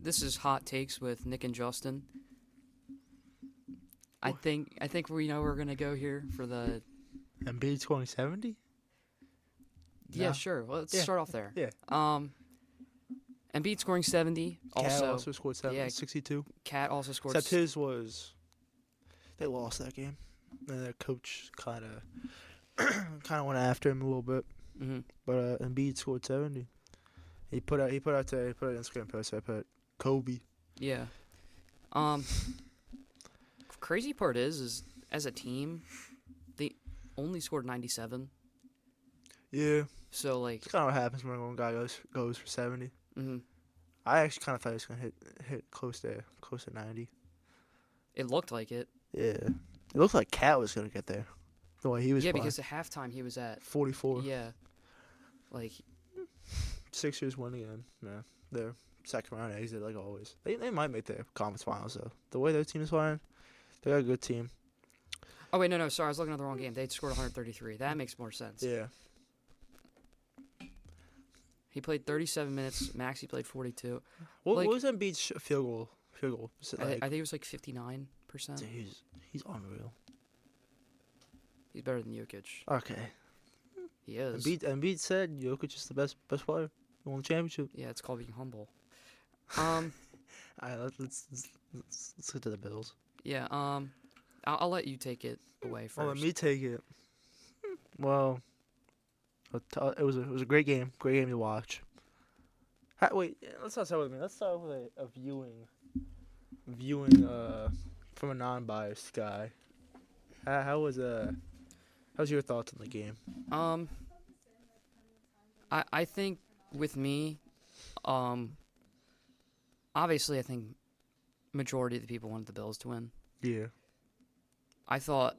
this is hot takes with Nick and Justin. I think we know we're gonna go here for the. Embiid scoring 70? Yeah, No. sure. Well, let's Yeah. start off there. Yeah. Embiid scoring 70. Cat also scored 62. Cat also scored. Except his was, they lost that game, and their coach kind of went after him a little bit. Mm-hmm. But Embiid scored 70. He put an Instagram post. I put Kobe. Yeah. Crazy part is as a team, they only scored 97. Yeah. So like. It's kind of what happens when one guy goes for 70. Mm-hmm. I actually kind of thought he was gonna hit close to 90. It looked like it. Yeah. It looked like Cat was gonna get there. The way he was. Yeah, playing. because at halftime he was at 44. Yeah. Like. Sixers win again. Yeah. Their second round exit like always. They might make their conference finals though. The way their team is playing, they got a good team. Oh wait, no, sorry, I was looking at the wrong game. They scored 133. That makes more sense. Yeah. He played 37 minutes. Maxey played 42. What was Embiid's field goal? Was it I think it was like 59%. Dude, he's unreal. He's better than Jokic. Okay. He is. Embiid said Jokic is the best player. He won the championship. Yeah, it's called being humble. All right, let's get to the Bills. Yeah. I'll let you take it away first. Oh, let me take it. Well, it was a great game. Great game to watch. Wait, let's not start with me. Let's start with a viewing from a non-biased guy. How's your thoughts on the game? I think with me, obviously I think majority of the people wanted the Bills to win. Yeah. I thought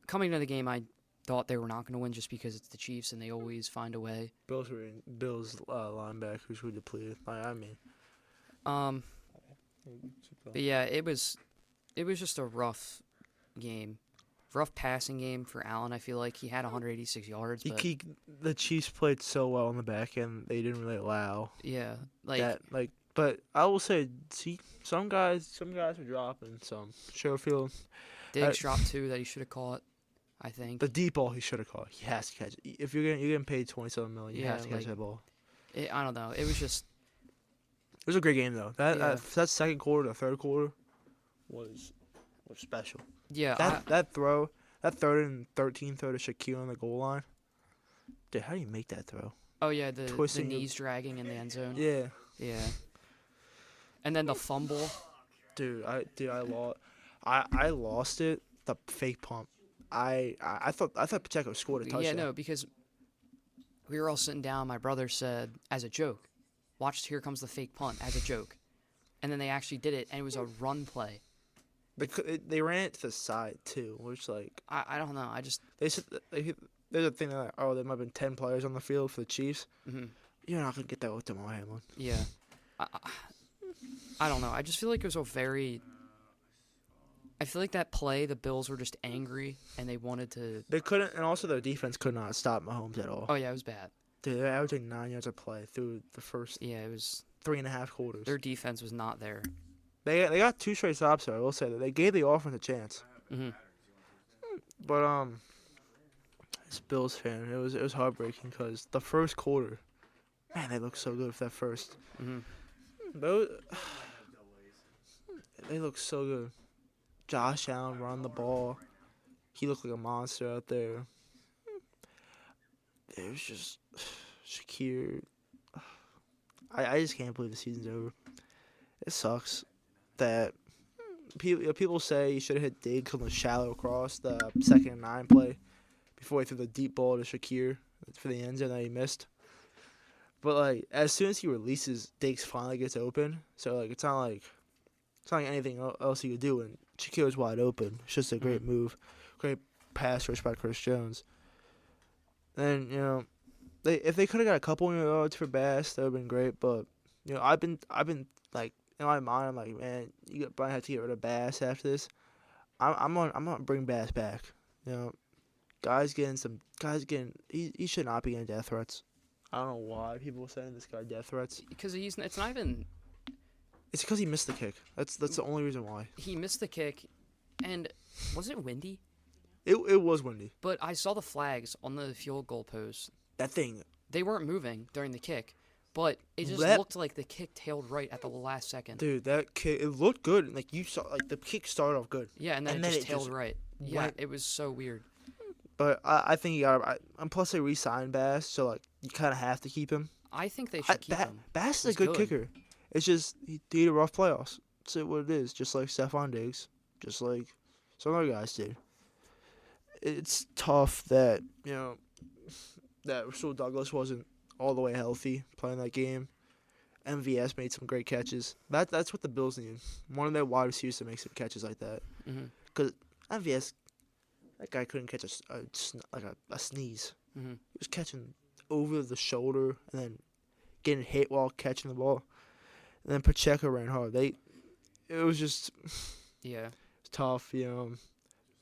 coming into the game, I thought they were not going to win just because it's the Chiefs and they always find a way. Bills linebackers were depleted. But yeah, it was just a rough game. Rough passing game for Allen. I feel like he had 186 yards. But the Chiefs played so well on the back end, they didn't really allow. Yeah, but I will say, some guys were dropping some. Sherfield. Diggs dropped 2 that he should have caught. I think the deep ball he should have caught. He has to catch it. If you're getting paid $27 million, you have to catch that ball. I don't know. It was just. It was a great game though. That second quarter, the third quarter, was special. Yeah. That throw, that 3rd and 13 throw to Shaquille on the goal line. Dude, how do you make that throw? Oh yeah, the knees dragging in the end zone. Yeah. Yeah. And then the fumble. I lost it. The fake pump. I thought Pacheco scored a touchdown. Yeah, no, because we were all sitting down. My brother said, as a joke, "Watch, here comes the fake punt," as a joke, and then they actually did it, and it was a run play. They ran it to the side too, which I don't know. They said there's a thing that there might have been 10 players on the field for the Chiefs. Mm-hmm. You're not gonna get that with Damar Hamlin. Yeah, I don't know. I just feel like it was I feel like that play, the Bills were just angry and they wanted to. They couldn't, and also their defense could not stop Mahomes at all. Oh yeah, it was bad. Dude, they're averaging 9 yards a play through the first. Yeah, it was 3.5 quarters. Their defense was not there. They got 2 straight stops though. I will say that they gave the offense a chance. Mm-hmm. But as Bills fan, it was heartbreaking because the first quarter, man, they looked so good for that first. Mm-hmm. They looked so good. Josh Allen run the ball. He looked like a monster out there. It was just Shakir. I just can't believe the season's over. It sucks that people say you should have hit Diggs on the shallow cross, the 2nd and 9 play, before he threw the deep ball to Shakir for the end zone that he missed. But as soon as he releases, Diggs finally gets open. So it's not like anything else he could do, and Shakir's wide open. It's just a great move, great pass rush by Chris Jones. And if they could have got a couple more yards for Bass, that would have been great. But I've been in my mind, I'm like, man, you probably have to get rid of Bass after this. I'm gonna bring Bass back. He should not be getting death threats. I don't know why people are sending this guy death threats. Because it's not even. It's because he missed the kick. That's the only reason why. He missed the kick, and was it windy? It was windy. But I saw the flags on the field goal post. That thing. They weren't moving during the kick, but it just looked like the kick tailed right at the last second. Dude, that kick, it looked good. Like, you saw, like, the kick started off good. Yeah, and then it just tailed right. Yeah, went. it was so weird. But I think you got. And plus they re-signed Bass, so like you kind of have to keep him. I think they should keep him. Bass is He's a good good. kicker. It's just he had a rough playoffs. That's what it is. Just like Stephon Diggs, just like some other guys did. It's tough that that Rasul Douglas wasn't all the way healthy playing that game. MVS made some great catches. That's what the Bills need. One of their wide receivers to make some catches like that. Because MVS, that guy couldn't catch a sneeze. Mm-hmm. He was catching over the shoulder and then getting hit while catching the ball. And then Pacheco ran hard. It was just tough.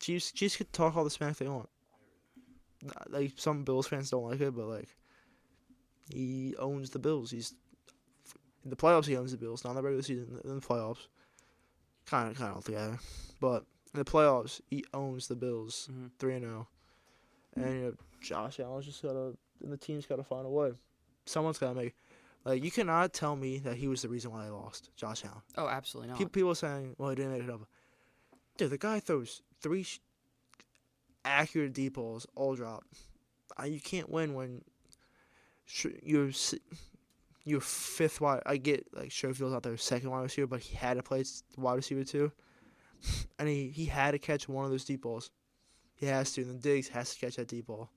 Chiefs could talk all the smack they want. Like, some Bills fans don't like it, but like, he owns the Bills. He's in the playoffs. He owns the Bills. Not in the regular season. In the playoffs, kind of altogether. But in the playoffs, he owns the Bills. 3-0, and Josh Allen's just and the team's gotta find a way. Someone's gotta make. Like, you cannot tell me that he was the reason why they lost, Josh Allen. Oh, absolutely not. People are saying, well, he didn't make it up. Dude, the guy throws 3 accurate deep balls, all drop. You can't win when you're fifth wide. I get, like, Schofield's out there second wide receiver, but he had to play wide receiver too. And he had to catch one of those deep balls. He has to, and then Diggs has to catch that deep ball.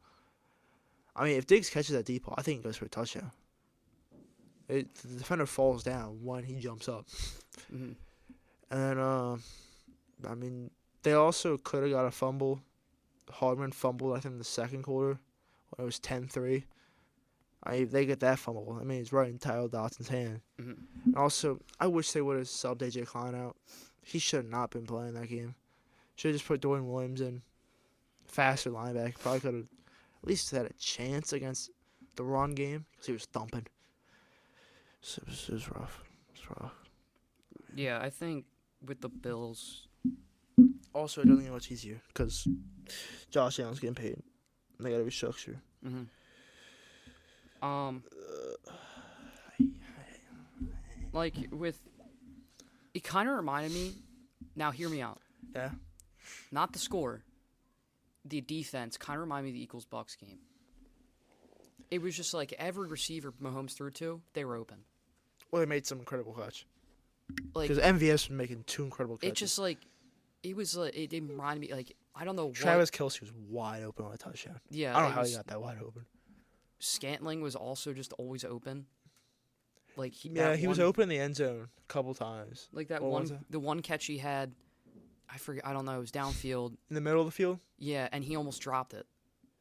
I mean, if Diggs catches that deep ball, I think it goes for a touchdown. The defender falls down when he jumps up. Mm-hmm. And I mean, they also could have got a fumble. Hardman fumbled, I think, in the second quarter when it was 10-3. They get that fumble. I mean, it's right in Tyler Dotson's hand. Mm-hmm. And also, I wish they would have subbed AJ Klein out. He should have not been playing that game. Should have just put Dorian Williams in. Faster linebacker. Probably could have at least had a chance against the run game because he was thumping. So it was rough. Yeah, I think with the Bills. Also, it doesn't get much easier because Josh Allen's getting paid. And they got to restructure. Mm-hmm. Like, it kind of reminded me. Now, hear me out. Yeah. Not the score. The defense kind of reminded me of the Eagles-Bucks game. It was just like every receiver Mahomes threw to, they were open. Well, they made some incredible catch. Like, because MVS was making 2 incredible catches. It just like, it was like, it reminded me, like, I don't know what. Travis Kelce was wide open on a touchdown. Yeah. I don't know how he got that wide open. Scantling was also just always open. Like, he was open in the end zone a couple times. Like the one catch he had, I forget, I don't know, it was downfield. In the middle of the field? Yeah, and he almost dropped it.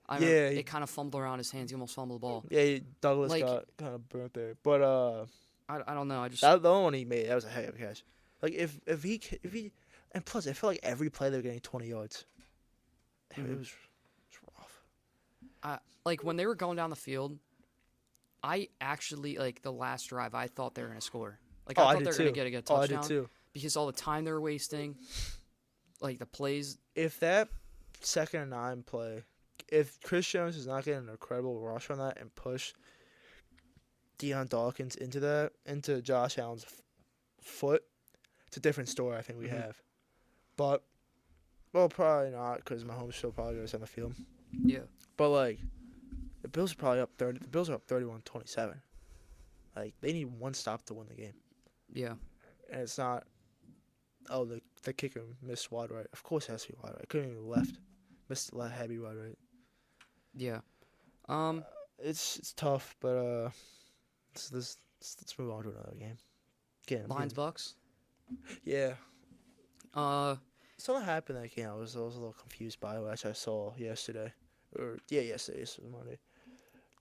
It kind of fumbled around his hands. He almost fumbled the ball. Yeah, Douglas got kind of burnt there. But I don't know. the only one he made, that was a heck of a catch. Like, if he and plus I felt like every play they were getting 20 yards. Mm-hmm. It was rough. Like, when they were going down the field, I actually, like, the last drive, I thought they were going to score. Like, I thought they were going to get a touchdown. I did too. Because all the time they were wasting, like, the plays. If that 2nd and 9 play, if Chris Jones is not getting an incredible rush on that and push Deion Dawkins into Josh Allen's foot, it's a different story I think we have. But, well, probably not because Mahomes still probably goes on the field. Yeah. But, like, the Bills are probably up 30. The Bills are up 31-27. Like, they need one stop to win the game. Yeah. And it's not, the kicker missed wide right. Of course it has to be wide right. Couldn't even left. Missed the heavy wide right. Yeah. It's tough, but let's move on to another game. Lions Bucks? Yeah. Something happened in that game I was a little confused by, which I saw yesterday. Yesterday. This was Monday.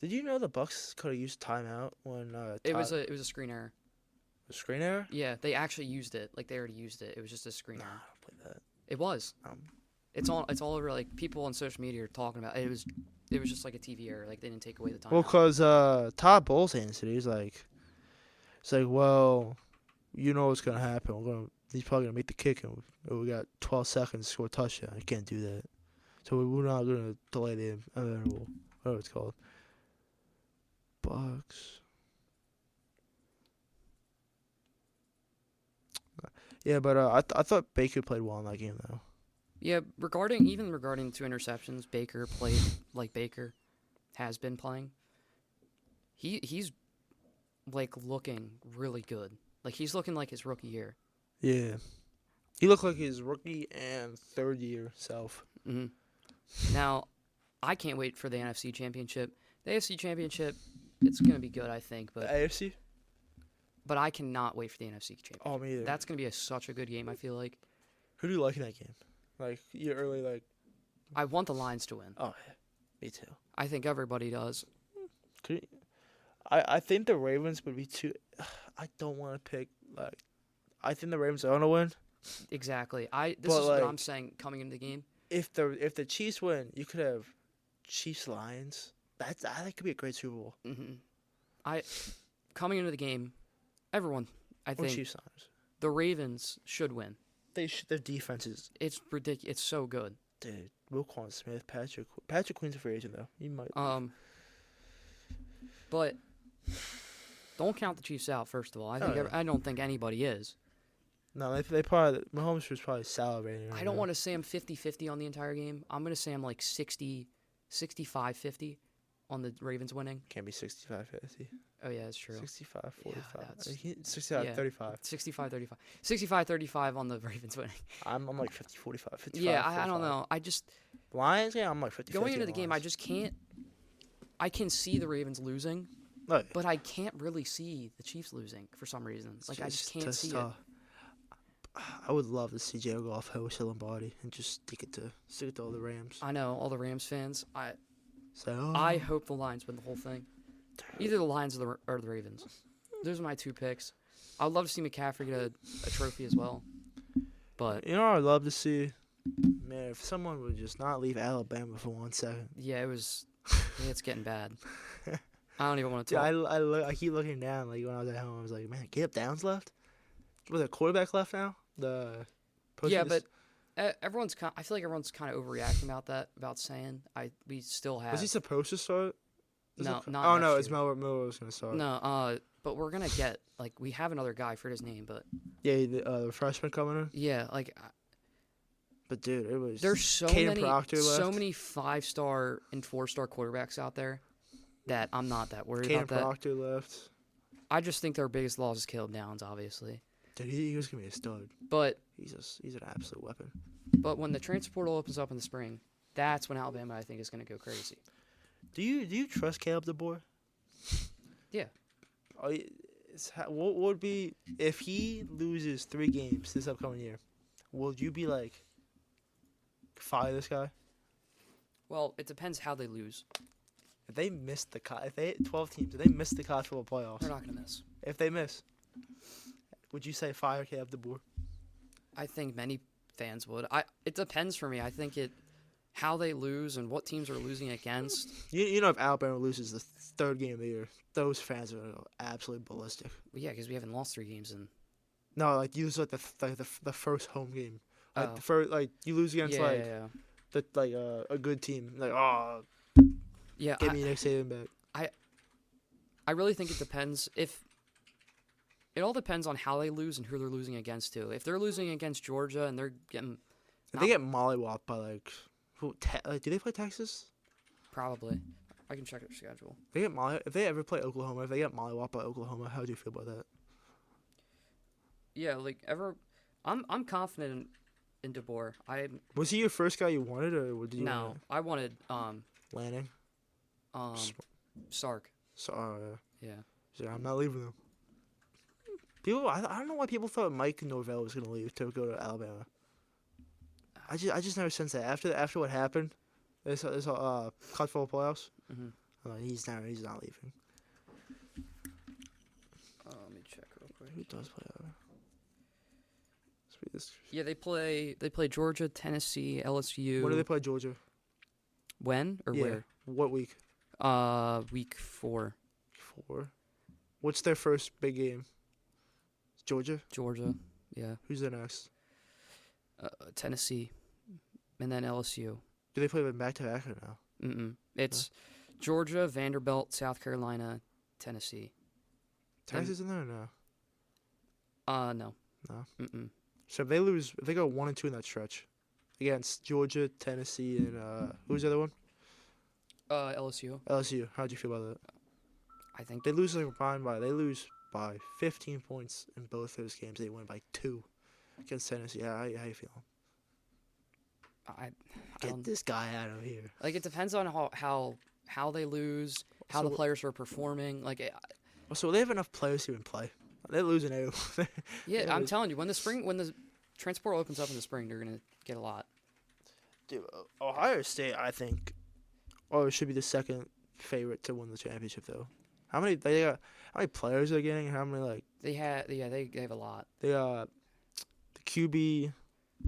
Did you know the Bucks could have used timeout when it was a screen error. A screen error? Yeah, they actually used it. Like, they already used it. It was just a screen error. I don't play that. It was. It's all over. Like, people on social media are talking about it. It was just like a TV error. Like, they didn't take away the timeout. Well, because Todd Bowles answered. He's like, well, you know what's gonna happen. He's probably gonna make the kick, and we got 12 seconds to score a touchdown. You can't do that. So we're not gonna delay the inevitable. Whatever it's called. Bucks. Yeah, but I thought Baker played well in that game though. Yeah, regarding 2 interceptions, Baker played like Baker has been playing. He's like looking really good. Like he's looking like his rookie year. Yeah, he looked like his rookie and third year self. Hmm. Now, I can't wait for the NFC Championship. The AFC Championship, it's gonna be good, I think, The but AFC. I cannot wait for the NFC Championship. Oh, me either. That's gonna be such a good game. I feel like Who do you like in that game? Like you early like. I want the Lions to win. Oh yeah, me too. I think everybody does. I think the Ravens would be too. I don't want to pick like. I think the Ravens are gonna win. Exactly. This But, is what like, I'm saying coming into the game. If the Chiefs win, you could have Chiefs Lions. That could be a great Super Bowl. Hmm. Coming into the game, everyone, I Or think Chiefs Lions. the Ravens should win. Their defense is It's ridiculous. It's so good. dude. Wilquan Smith, Patrick Queen's a free agent though. He might. But don't count the Chiefs out. First of all, I don't think anybody is. No, they probably Mahomes was probably salivating. Right I don't now. want to say I'm 50-50 on the entire game. I'm going to say I'm like 65-50 on the Ravens winning. Can't be 65-50. Oh, yeah, that's true. 65-45. that's- 65-35. 65-35. 65-35 on the Ravens winning. I'm like 50-45. 55. Yeah, I don't know. I just, Lions, yeah, I'm like 50. going into the game, I just can't. I can see the Ravens losing, Like, but I can't really see the Chiefs losing for some reason. Like, I just can't see it. I would love to see Jared Goff host Lombardi and just stick it to all the Rams. I know, all the Rams fans. So I hope the Lions win the whole thing. Either the Lions or the Ravens. Those are my 2 picks. I'd love to see McCaffrey get a trophy as well. But you know what I'd love to see? Man, if someone would just not leave Alabama for 1 second. yeah, it's getting bad. I don't even want to Dude, talk. I keep looking down. Like when I was at home, I was like, man, Caleb Downs left. Was there a quarterback left now? Yeah, but I feel like everyone's kind of overreacting about that. About saying we still have. Was he supposed to start? Not. Oh no, next it's year. Miller was gonna start. No, but we're gonna get we have another guy, I forget his name, but Yeah, the freshman coming in. yeah, But dude, it was. there's so Caden Proctor left. many 5-star and 4-star quarterbacks out there that I'm not that worried about that. Proctor left. I just think their biggest loss is Caleb Downs, obviously. Dude, he was gonna be a stud. But He's an absolute weapon. when the transfer portal opens up in the spring, that's when Alabama, I think, is going to go crazy. Do you trust Caleb DeBoer? Yeah. What would be if he loses 3 games this upcoming year? Would you be like, fire this guy? Well, it depends how they lose. If they miss the 12 teams, if they miss the college football playoffs, They're not going to miss. if they miss, would you say fire Caleb DeBoer? I think many fans would. It depends for me. I think how they lose and what teams are losing against. You know, if Alabama loses the 3rd game of the year, those fans are gonna go absolutely ballistic. Well, yeah, because we haven't lost 3 games in. No, like you lose like the first home game. Like Oh. the first, like you lose against Yeah. a good team. Like Yeah, give me Nick Saban back. I really think it depends. It all depends on how they lose and who they're losing against too. If they're losing against Georgia and they're getting, If they get mollywopped by do they play Texas? probably, I can check their schedule. If they ever play Oklahoma, if they get mollywopped by Oklahoma, how do you feel about that? Yeah, I'm confident in DeBoer. Was he your first guy you wanted, or did you? No, I wanted Lanning. Sark. So Yeah. so I'm not leaving them. I don't know why people thought Mike Norvell was gonna leave to go to Alabama. I just never sensed that after what happened, this college football playoffs. Mm-hmm. He's not leaving. Let me check real quick. Who does play Alabama? Yeah, they play Georgia, Tennessee, LSU. When do they play Georgia? When or where? What week? Week 4. 4. What's their first big game? Georgia. Georgia, yeah, Who's there next? Tennessee, and then LSU. Do they play them back to back or no? It's Georgia, Vanderbilt, South Carolina, Tennessee. Tennessee's in there or no? No. No. Mm-mm. So if they go 1-2 in that stretch against Georgia, Tennessee, and who's the other one? LSU. LSU. How'd you feel about that? I think They lose they lose by 15 points in both those games. They win by 2 against Tennessee. How you feeling? I Get don't, this guy out of here. like it depends on how they lose, how So the players are performing. So they have enough players to even play. They're losing out. Yeah, I'm telling you, when the transport opens up in the spring, they're gonna get a lot. Dude, Ohio State, I think, should be the second favorite to win the championship though. How many players are they getting? How many They have a lot. they got the QB,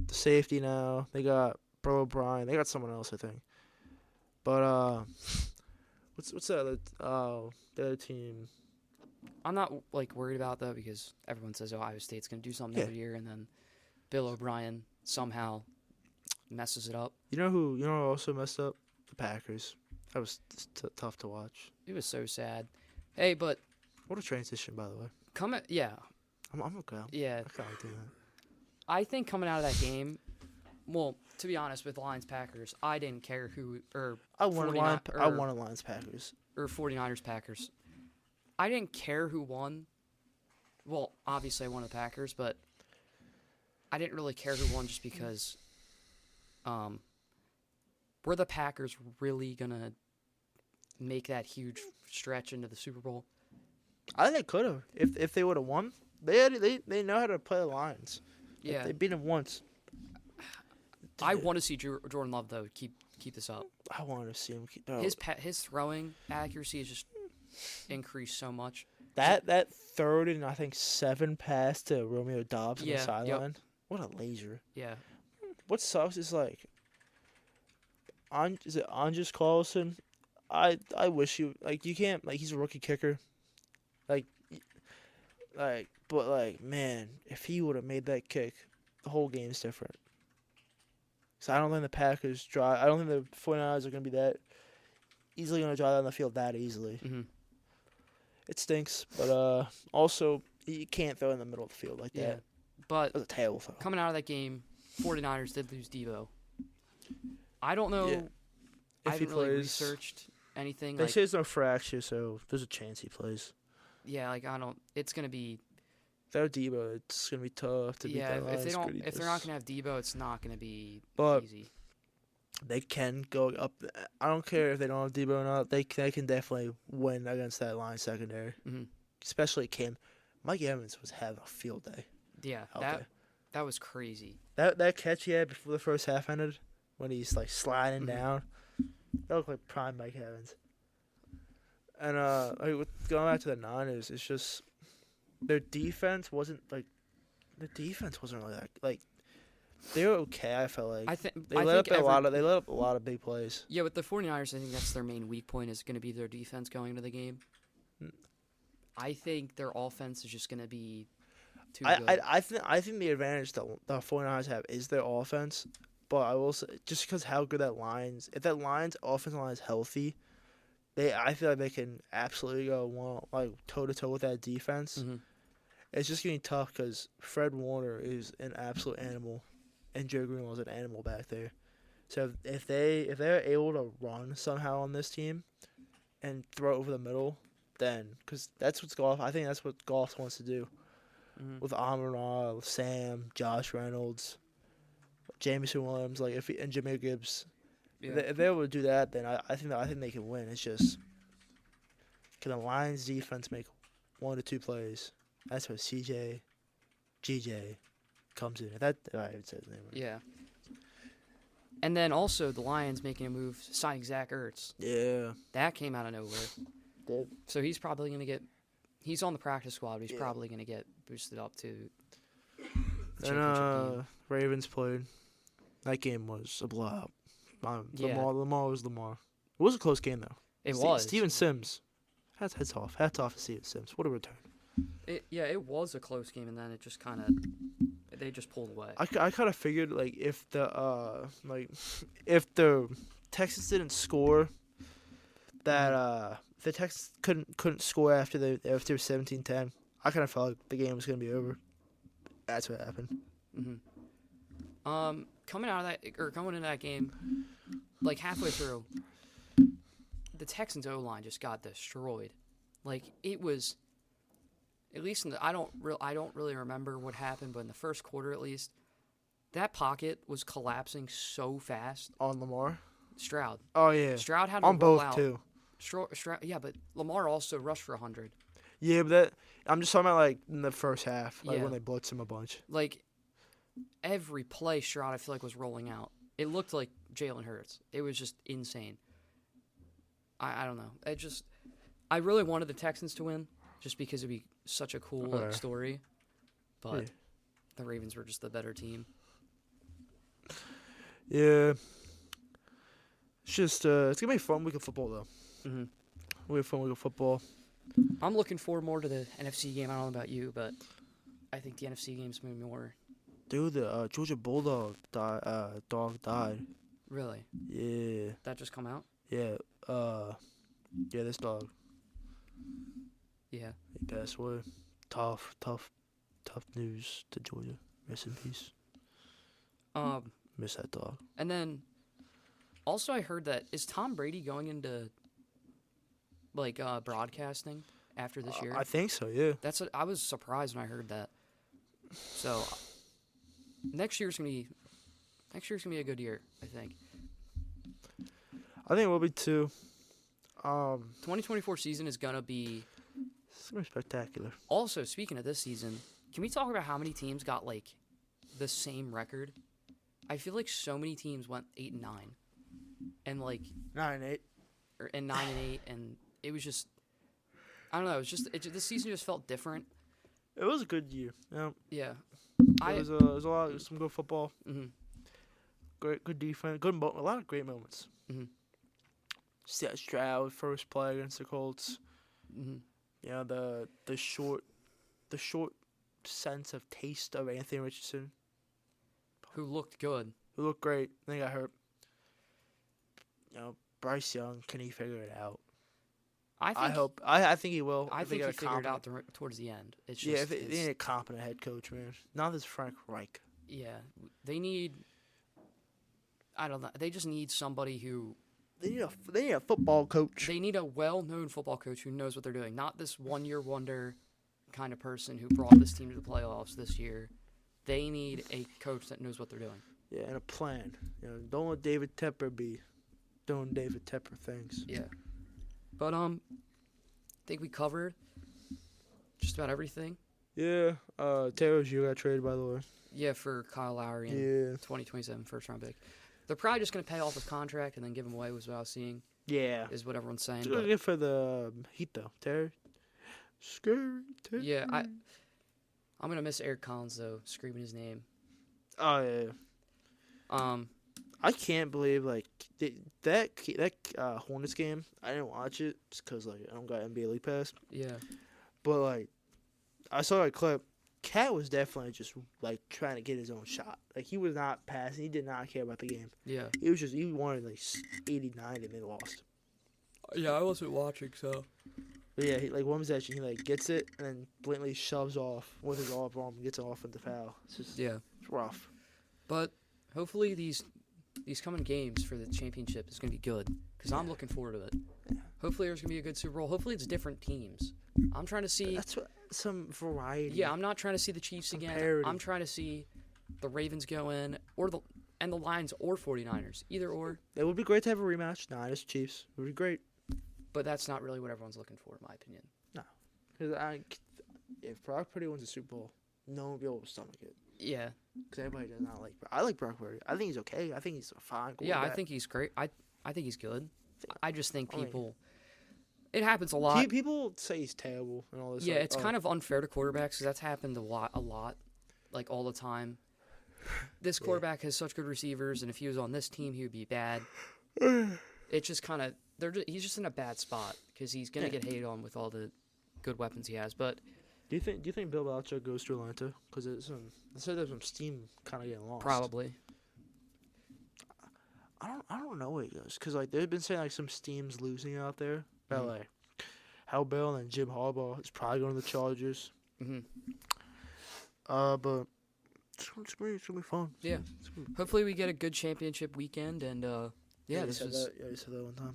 the safety now. They got Bro O'Brien. They got someone else, I think. But what's the other team? I'm not worried about that because everyone says Ohio State's gonna do something Yeah. every year, and then Bill O'Brien somehow messes it up. You know who also messed up? The Packers. That was tough to watch. It was so sad. Hey, but What a transition, by the way. I'm okay. yeah. I kind of do that. I think coming out of that game, well, to be honest, with Lions Packers, I didn't care who or I wanted 49 Lions Packers. or 49ers Packers. I didn't care who won. Well, obviously I wanted the Packers, but I didn't really care who won just because were the Packers really gonna make that huge stretch into the Super Bowl? I think they could have if they would have won. They know how to play the Lions. Yeah, They beat them once. I want to see Jordan Love though keep this up. I want to see him keep His throwing accuracy is just increased so much. that third and I think 7 pass to Romeo Dobbs on the Yeah, sideline. yep. What a laser! Yeah, What sucks is is it Andres Carlson? I wish you you can't he's a rookie kicker, but man, if he would have made that kick, the whole game's different. So I don't think the Packers drive. I don't think the 49ers are gonna be that easily gonna drive down the field that easily. mm-hmm. It stinks, but also you can't throw in the middle of the field like Yeah. that. But That was a terrible throw. coming out of that game, 49ers did lose Deebo. I don't know. Yeah. I If he haven't really plays, researched anything. they say there's no fracture, so there's a chance he plays. Yeah, I don't. It's gonna be. Without Debo, it's gonna be tough to beat Yeah, that if they Lions don't, if they're not grittiness. gonna have Deebo, it's not gonna be But easy. they can go up. I don't care if they don't have Debo or not. They can definitely win against that Lions secondary, hmm especially Kim. Mike Evans was having a field day. Yeah, Okay. that was crazy. That catch he had before the first half ended, when he's sliding Mhm. down, that looked like prime Mike Evans. And going back to the Niners, it's just their defense wasn't really that they were okay. I felt like I think they I let think up a lot of big plays. Yeah, with the 49ers, I think that's their main weak point is gonna be their defense going into the game. Mm. I think their offense is just gonna be too good. I think the advantage that the 49ers have is their offense, but I will say just because how good if that Lions offensive line is healthy, I feel like they can absolutely go toe to toe with that defense. Mhm. It's just getting tough because Fred Warner is an absolute animal, and Joe Greenwell's an animal back there. So if they're able to run somehow on this team, and throw over the middle, then because that's what's Goff. I think that's what Goff wants to do Mhm. with Amon-Ra, Sam, Josh Reynolds, Jameson Williams, and Jameer Gibbs. Yeah. If they're able to do that, then I think they can win. It's just can the Lions defense make 1 to 2 plays? That's where CJ, GJ comes in. I even said his name right. Yeah. And then also the Lions making a move, signing Zach Ertz. Yeah. That came out of nowhere. Did. So he's probably going to get. He's on the practice squad. But he's Yeah. probably going to get boosted up to. The And championship game. Ravens played. That game was a blowout. Yeah. Lamar was Lamar. It was a close game though. It was. Steven Sims. Hats off. Hats off to Steven Sims. What a return. It was a close game, and then it just kind of they just pulled away. I kind of figured like if the Texans didn't score, that if the Texans couldn't score after 17-10, I kind of felt like the game was gonna be over. That's what happened. Coming out of that or going into that game, like halfway through, the Texans O-line just got destroyed. Like it was, at least in the, I don't really remember what happened, but in the first quarter at least, that pocket was collapsing so fast. On Lamar. Stroud. Oh yeah. Stroud had to on roll both out. too. Stroud, yeah, but Lamar also rushed for 100. Yeah, but I'm just talking about like in the first half, like Yeah. when they blitzed him a bunch. Like every play, Stroud I feel like was rolling out. It looked like Jalen Hurts. It was just insane. I don't know. I really wanted the Texans to win, just because it'd be such a cool story. But Yeah. the Ravens were just the better team. Yeah. It's just it's gonna be a fun week of football though. Mm-hmm. We have fun week of football. I'm looking forward more to the NFC game. I don't know about you, but I think the NFC game's maybe more. Dude, the Georgia Bulldog dog died. Really? Yeah. That just come out? Yeah. Yeah, this dog. Yeah. He passed away. Tough news to Georgia. Rest in peace. Miss that dog. And then, also I heard that, is Tom Brady going into, like, broadcasting after this year? I think so, yeah. I was surprised when I heard that. So, next year's gonna be a good year, I think. I think it will be too. 2024 season is gonna be. It's gonna be spectacular. Also, speaking of this season, can we talk about how many teams got like the same record? I feel like so many teams went 8-9, and like 9-8. and 9-8, and it was just. I don't know. This season just felt different. It was a good year. Yeah. Yeah. It was a lot of some good football. Mhm. Good defense. A lot of great moments. Mhm. Stroud first play against the Colts. Mhm. Yeah, the short sense of taste of Anthony Richardson, Who looked good? who looked great. Then he got hurt. You know, Bryce Young, can he figure it out? I think he will. I If they think got he a figured it out competent- towards the end. It's just Yeah, if they need a competent head coach, man. Not this Frank Reich. yeah, they need. I don't know. They just need somebody who. They need a football coach. They need a well-known football coach who knows what they're doing. Not this one-year wonder kind of person who brought this team to the playoffs this year. They need a coach that knows what they're doing. Yeah, and a plan. You know, don't let David Tepper be doing David Tepper things. Yeah. But I think we covered just about everything. Yeah. Taylor Hughes got traded, by the way. Yeah, for Kyle Lowry and Yeah. 2027 first-round pick. They're probably just going to pay off his contract and then give him away, was what I was seeing, Yeah. is what everyone's saying. It's good for the Heat, though. Terry. Scary Terry. Yeah, I'm going to miss Eric Collins, though, screaming his name. Oh, yeah. I can't believe, like, that Hornets game, I didn't watch it just because, like, I don't got NBA League Pass. Yeah. But, like, I saw that clip. Cat was definitely just, like, trying to get his own shot. Like, he was not passing. He did not care about the game. Yeah. He wanted, like, 89 and they lost. Yeah, I wasn't watching, so. But, yeah, one possession, he, like, gets it and then blatantly shoves off with his off arm and gets an offensive foul. It's just, Yeah. it's rough. But hopefully these coming games for the championship is going to be good because I'm looking forward to it. Yeah. Hopefully there's going to be a good Super Bowl. Hopefully it's different teams. I'm trying to see. That's what, some variety. Yeah, I'm not trying to see the Chiefs Some again. parity. I'm trying to see the Ravens go in or the Lions or 49ers. Either or. It would be great to have a rematch. Niners, Chiefs. It would be great. But that's not really what everyone's looking for, in my opinion. No. Because if Brock Purdy wins a Super Bowl, no one will be able to stomach it. Yeah. Because everybody does not like I like Brock Purdy. I think he's okay. I think he's a fine quarterback. Yeah, I think he's great. I think he's good. I just think people. It happens a lot. People say he's terrible and all this. Yeah, it's kind of unfair to quarterbacks because that's happened a lot, like all the time. This quarterback has such good receivers, and if he was on this team, he would be bad. It's just kind of he's just in a bad spot because he's gonna get hated on with all the good weapons he has. But Do you think Bill Belichick goes to Atlanta? Because they said there's some steam kind of getting lost. Probably. I don't know where he goes because like they've been saying like some steam's losing out there. Mhm. LA. Hal Bell and Jim Harbaugh is probably going to the Chargers. Hmm. But it's gonna be fun. Yeah. It's gonna be, Hopefully we get a good championship weekend, and yeah, you this said was. that. Yeah, you said that one time.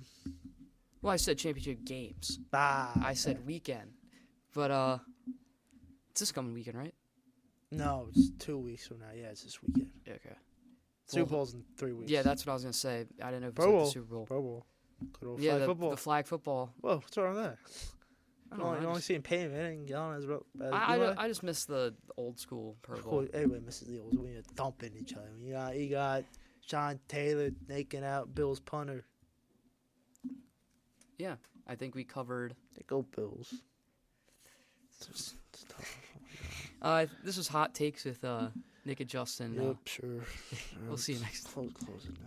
Well, I said championship games. I said weekend, but it's this coming weekend, right? No, it's 2 weeks from now. Yeah, it's this weekend. Yeah, okay. Super Well, Bowl's in 3 weeks. Yeah, that's what I was gonna say. I didn't know if it Pro was like Bowl. the Super Bowl. Pro Bowl. Good old Yeah, flag the, football. the flag football. Whoa, what's wrong with that? I You don't know, only seen Peyton Manning yelling as well. I just miss the old school Pro Of Bowl. course, everybody misses the old when you're thumping each other. You got Sean Taylor taking out Bill's punter. Yeah, I think we covered. They go Bills. It's tough. This was Hot Takes with Nick and Justin. Yep, sure. We'll see you next Close it now.